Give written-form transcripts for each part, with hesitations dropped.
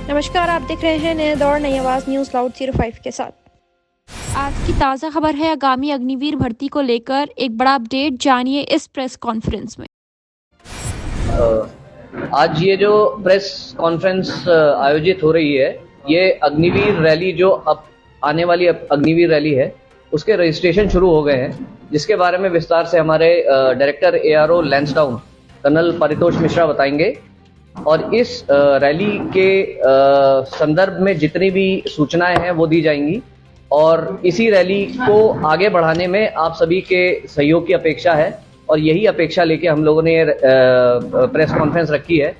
नमस्कार, आप देख रहे हैं नए दौर नई आवाज़ न्यूज़ लाउड 05 के साथ। आज की ताज़ा खबर है आगामी अग्निवीर भर्ती को लेकर एक बड़ा अपडेट, जानिए इस प्रेस कॉन्फ्रेंस में। आज ये जो प्रेस कॉन्फ्रेंस आयोजित हो रही है, ये अग्निवीर रैली जो अब आने वाली अग्निवीर रैली है उसके रजिस्ट्रेशन शुरू हो गए हैं, जिसके बारे में विस्तार से हमारे director ARO Lansdowne colonel Paritosh Mishra बताएंगे। और इस रैली के संदर्भ में जितनी भी सूचनाएं हैं वो दी जाएंगी और इसी रैली को आगे बढ़ाने में आप सभी के सहयोग की अपेक्षा है और यही अपेक्षा लेके हम लोगों ने प्रेस कॉन्फ्रेंस रखी है।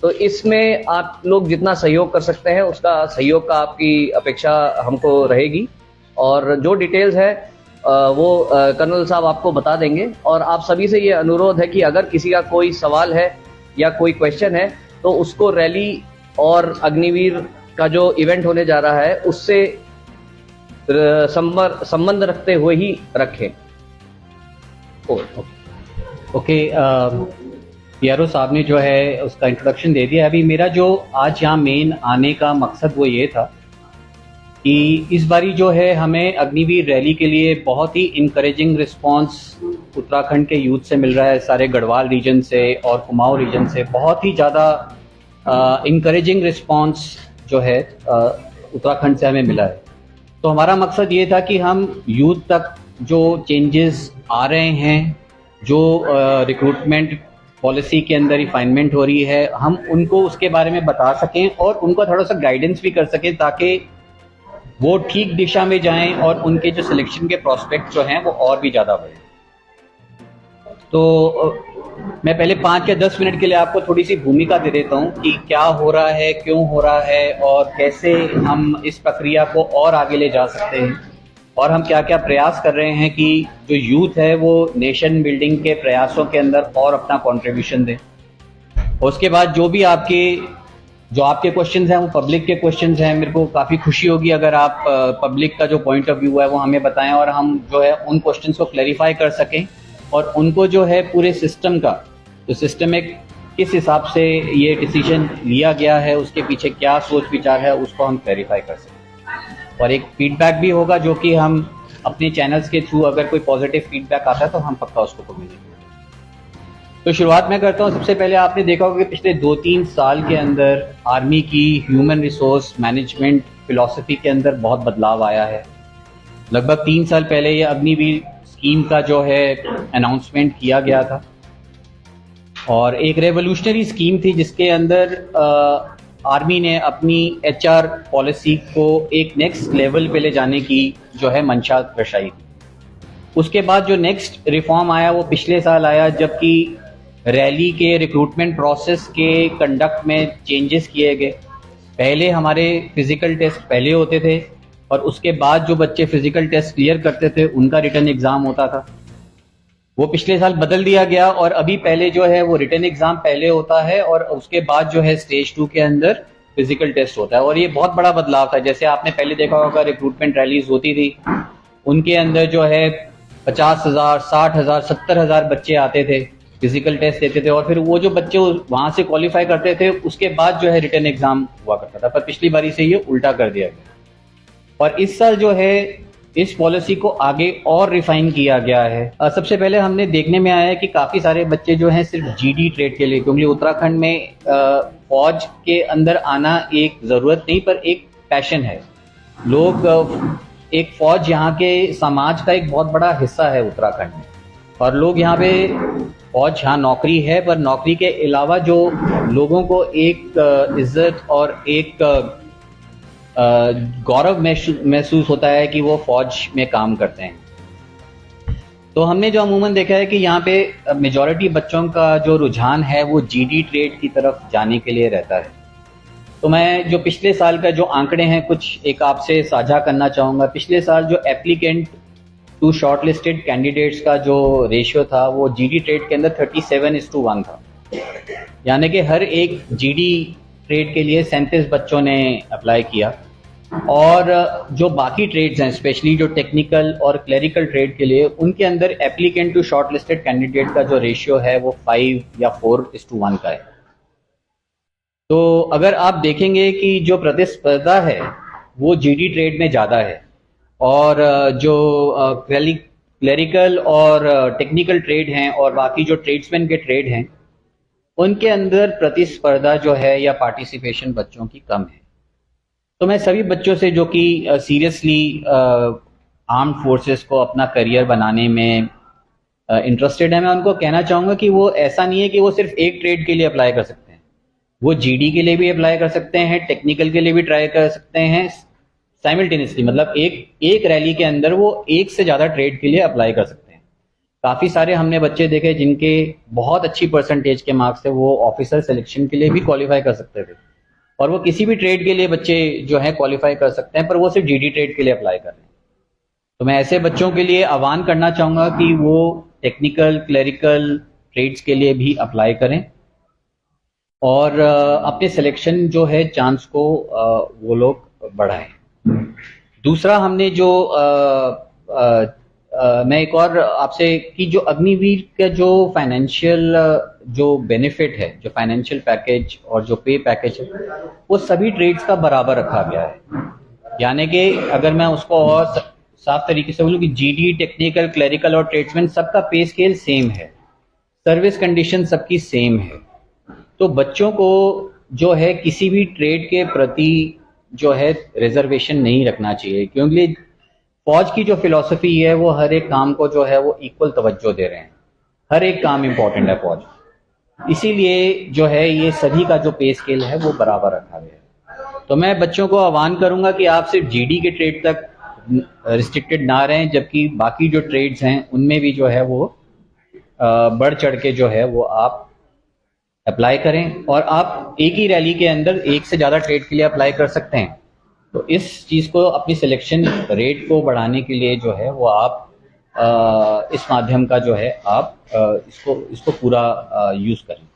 तो इसमें आप लोग जितना सहयोग कर सकते हैं उसका सहयोग का आपकी अपेक्षा हमको रहेगी और जो डिटेल्स है वो कर्नल साहब आपको बता देंगे। और आप सभी से ये अनुरोध है कि अगर किसी का कोई सवाल है या कोई क्वेश्चन है तो उसको रैली और अग्निवीर का जो इवेंट होने जा रहा है उससे संबंध रखते हुए ही रखें। ओके, पीआरओ साहब ने जो है उसका इंट्रोडक्शन दे दिया। अभी मेरा जो आज यहाँ मेन आने का मकसद वो ये था कि इस बारी जो है हमें अग्निवीर रैली के लिए बहुत ही इनकरेजिंग रिस्पांस उत्तराखंड के यूथ से मिल रहा है। सारे गढ़वाल रीजन से और कुमाऊं रीजन से बहुत ही ज़्यादा इनकरेजिंग रिस्पांस जो है उत्तराखंड से हमें मिला है। तो हमारा मकसद ये था कि हम यूथ तक जो चेंजेस आ रहे हैं, जो रिक्रूटमेंट पॉलिसी के अंदर रिफाइनमेंट हो रही है, हम उनको उसके बारे में बता सकें और उनको थोड़ा सा गाइडेंस भी कर सकें ताकि वो ठीक दिशा में जाएं और उनके जो सिलेक्शन के प्रोस्पेक्ट जो हैं वो और भी ज़्यादा बढ़े। तो मैं पहले 5 या 10 मिनट के लिए आपको थोड़ी सी भूमिका दे देता हूं कि क्या हो रहा है, क्यों हो रहा है और कैसे हम इस प्रक्रिया को और आगे ले जा सकते हैं और हम क्या क्या प्रयास कर रहे हैं कि जो यूथ है वो नेशन बिल्डिंग के प्रयासों के अंदर और अपना कंट्रीब्यूशन दें। उसके बाद जो आपके क्वेश्चंस हैं वो पब्लिक के क्वेश्चंस हैं। मेरे को काफ़ी खुशी होगी अगर आप पब्लिक का जो पॉइंट ऑफ व्यू है वो हमें बताएं और हम जो है उन क्वेश्चंस को क्लैरिफाई कर सकें और उनको जो है पूरे सिस्टम का जो सिस्टमिक किस हिसाब से ये डिसीजन लिया गया है उसके पीछे क्या सोच विचार है उसको हम क्लैरिफाई कर सकें। और एक फीडबैक भी होगा जो कि हम अपने चैनल्स के थ्रू अगर कोई पॉजिटिव फीडबैक आता है तो हम पक्का उसको मिलेंगे। तो शुरुआत मैं करता हूँ। सबसे पहले आपने देखा होगा कि पिछले 2-3 साल के अंदर आर्मी की ह्यूमन रिसोर्स मैनेजमेंट फिलॉसफी के अंदर बहुत बदलाव आया है। लगभग 3 साल पहले ये अग्निवीर स्कीम का जो है अनाउंसमेंट किया गया था और एक रेवोल्यूशनरी स्कीम थी जिसके अंदर आर्मी ने अपनी एचआर पॉलिसी को एक नेक्स्ट लेवल पे ले जाने की जो है मंशा दर्शाई थी। उसके बाद जो नेक्स्ट रिफॉर्म आया वो पिछले साल आया, जबकि रैली के रिक्रूटमेंट प्रोसेस के कंडक्ट में चेंजेस किए गए। पहले हमारे फिजिकल टेस्ट पहले होते थे और उसके बाद जो बच्चे फिजिकल टेस्ट क्लियर करते थे उनका रिटर्न एग्जाम होता था। वो पिछले साल बदल दिया गया और अभी पहले जो है वो रिटर्न एग्जाम पहले होता है और उसके बाद जो है स्टेज 2 के अंदर फिजिकल टेस्ट होता है। और ये बहुत बड़ा बदलाव था। जैसे आपने पहले देखा होगा रिक्रूटमेंट रैलीज होती थी, उनके अंदर जो है 50,000, 60,000, 70,000 बच्चे आते थे, फिजिकल टेस्ट देते थे और फिर वो जो बच्चे वहां से क्वालिफाई करते थे उसके बाद जो है रिटर्न एग्जाम हुआ करता था। पर पिछली बारी से ये उल्टा कर दिया गया और इस साल जो है इस पॉलिसी को आगे और रिफाइन किया गया है। सबसे पहले हमने देखने में आया है कि काफ़ी सारे बच्चे जो हैं सिर्फ जीडी ट्रेड के लिए, क्योंकि उत्तराखंड में फौज के अंदर आना एक ज़रूरत नहीं पर एक पैशन है। लोग एक फौज यहाँ के समाज का एक बहुत बड़ा हिस्सा है उत्तराखंड में और लोग यहाँ पे फौज यहाँ नौकरी है पर नौकरी के अलावा जो लोगों को एक इज्जत और एक गौरव महसूस होता है कि वो फौज में काम करते हैं। तो हमने जो अमूमन देखा है कि यहाँ पे मेजॉरिटी बच्चों का जो रुझान है वो जीडी ट्रेड की तरफ जाने के लिए रहता है। तो मैं जो पिछले साल का जो आंकड़े हैं कुछ एक आपसे साझा करना चाहूँगा। पिछले साल जो एप्लीकेंट टू शॉर्टलिस्टेड कैंडिडेट्स का जो रेशियो था वो जीडी ट्रेड के अंदर 37:1 था, यानी कि हर एक जीडी ट्रेड के लिए 37 बच्चों ने अप्लाई किया और जो बाकी ट्रेड्स हैं स्पेशली जो टेक्निकल और क्लरिकल ट्रेड के लिए उनके अंदर एप्लीकेंट टू शॉर्टलिस्टेड कैंडिडेट का जो रेशियो है वो 5 या 4:1 का है। तो अगर आप देखेंगे कि जो प्रतिस्पर्धा है वो जीडी ट्रेड में ज़्यादा है और जो क्लरिकल और टेक्निकल ट्रेड हैं और बाकी जो ट्रेड्समैन के ट्रेड हैं उनके अंदर प्रतिस्पर्धा जो है या पार्टिसिपेशन बच्चों की कम है। तो मैं सभी बच्चों से जो कि सीरियसली आर्म्ड फोर्सेस को अपना करियर बनाने में इंटरेस्टेड है, मैं उनको कहना चाहूँगा कि वो ऐसा नहीं है कि वो सिर्फ एक ट्रेड के लिए अप्लाई कर सकते हैं, वो जीडी के लिए भी अप्लाई कर सकते हैं, टेक्निकल के लिए भी ट्राई कर सकते हैं साइमल्टेनियसली, मतलब एक रैली के अंदर वो एक से ज़्यादा ट्रेड के लिए अप्लाई कर सकते हैं। काफ़ी सारे हमने बच्चे देखे जिनके बहुत अच्छी परसेंटेज के मार्क्स थे, वो ऑफिसर सिलेक्शन के लिए भी क्वालिफाई कर सकते थे और वो किसी भी ट्रेड के लिए बच्चे जो है क्वालिफाई कर सकते हैं, पर वो सिर्फ जीडी ट्रेड के लिए अप्लाई कर रहे हैं। तो मैं ऐसे बच्चों के लिए आह्वान करना चाहूँगा कि वो टेक्निकल क्लरिकल ट्रेड्स के लिए भी अप्लाई करें और अपने सिलेक्शन जो है चांस को वो लोग बढ़ाएं। दूसरा हमने जो मैं एक और आपसे कि जो अग्निवीर का जो फाइनेंशियल जो बेनिफिट है, जो फाइनेंशियल पैकेज और जो पे पैकेज है, वो सभी ट्रेड्स का बराबर रखा गया है। यानी कि अगर मैं उसको और साफ तरीके से बोलूँ कि जीडी, टेक्निकल, क्लरिकल और ट्रेड्समैन सबका पे स्केल सेम है, सर्विस कंडीशन सबकी सेम है। तो बच्चों को जो है किसी भी ट्रेड के प्रति जो है रिजर्वेशन नहीं रखना चाहिए, क्योंकि फौज की जो फिलॉसफी है वो हर एक काम को जो है वो इक्वल तवज्जो दे रहे हैं, हर एक काम इंपॉर्टेंट है फौज, इसीलिए जो है ये सभी का जो पे स्केल है वो बराबर रखा गया है। तो मैं बच्चों को आह्वान करूंगा कि आप सिर्फ जीडी के ट्रेड तक रिस्ट्रिक्टेड ना रहें, जबकि बाकी जो ट्रेड्स हैं उनमें भी जो है वो बढ़ चढ़ के जो है वो आप अप्लाई करें और आप एक ही रैली के अंदर एक से ज़्यादा ट्रेड के लिए अप्लाई कर सकते हैं। तो इस चीज़ को अपनी सिलेक्शन रेट को बढ़ाने के लिए जो है वो आप इस माध्यम का जो है आप इसको पूरा यूज़ करें।